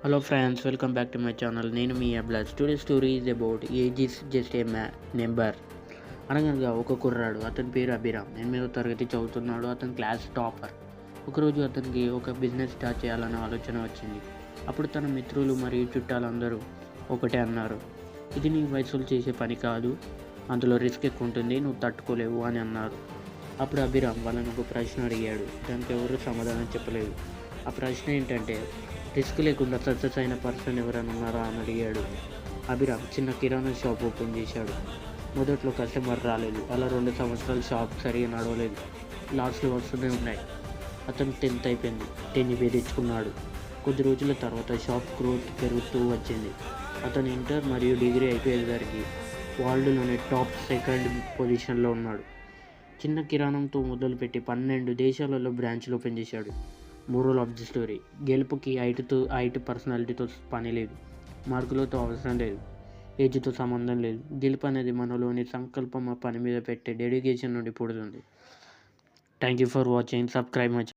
Hello friends, welcome back to my channel. నేను మీ అబ్లాస్. Today story is about age is just a number. అనగనగా ఒక కుర్రాడు, అతని పేరు అభిరామ్. 8వ తరగతి చదువుతున్నాడు. అతను క్లాస్ టాపర్. ఒకరోజు అతనికి ఒక బిజినెస్ స్టార్ట్ చేయాలన్న ఆలోచన వచ్చింది. అప్పుడు తన మిత్రులు మరియు చుట్టాలందరూ ఒకటే అన్నారు, ఇది నీ వయసులో చేసే పని కాదు, అందులో రిస్క్ ఎక్కువ ఉంటుంది, నువ్వు తట్టుకోలేవు అని అన్నారు. అప్పుడు అభిరామ్ వాళ్ళని ఒక ప్రశ్న అడిగాడు. దానికి ఎవరు సమాధానం చెప్పలేదు. ఆ ప్రశ్న ఏంటంటే, రిస్క్ లేకుండా సక్సెస్ అయిన పర్సన్ ఎవరైనా ఉన్నారా అని అడిగాడు. అభిరామ్ చిన్న కిరాణా షాప్ ఓపెన్ చేశాడు. మొదట్లో కస్టమర్ రాలేదు. అలా 2 సంవత్సరాలు షాప్ సరిగా నడవలేదు. లాస్ట్లో వస్తూనే ఉన్నాయి. అతను 10th అయిపోయింది. 10 తెచ్చుకున్నాడు. కొద్ది రోజుల తర్వాత షాప్ గ్రోత్ పెరుగుతూ వచ్చింది. అతను ఇంటర్ మరియు డిగ్రీ అయిపోయేసరికి వరల్డ్లోనే టాప్ 2nd పొజిషన్లో ఉన్నాడు. చిన్న కిరాణంతో మొదలుపెట్టి 12 దేశాలలో బ్రాంచ్లు ఓపెన్ చేశాడు. మోరల్ ఆఫ్ ది స్టోరీ, గెలుపుకి హైట్ పర్సనాలిటీతో పని లేదు, మార్కులతో అవసరం లేదు, ఏజ్తో సంబంధం లేదు. గెలుపు అనేది మనలోని సంకల్పం, ఆ పని మీద పెట్టే డెడికేషన్ నుండి పుడుతుంది. Thank you for watching. Subscribe my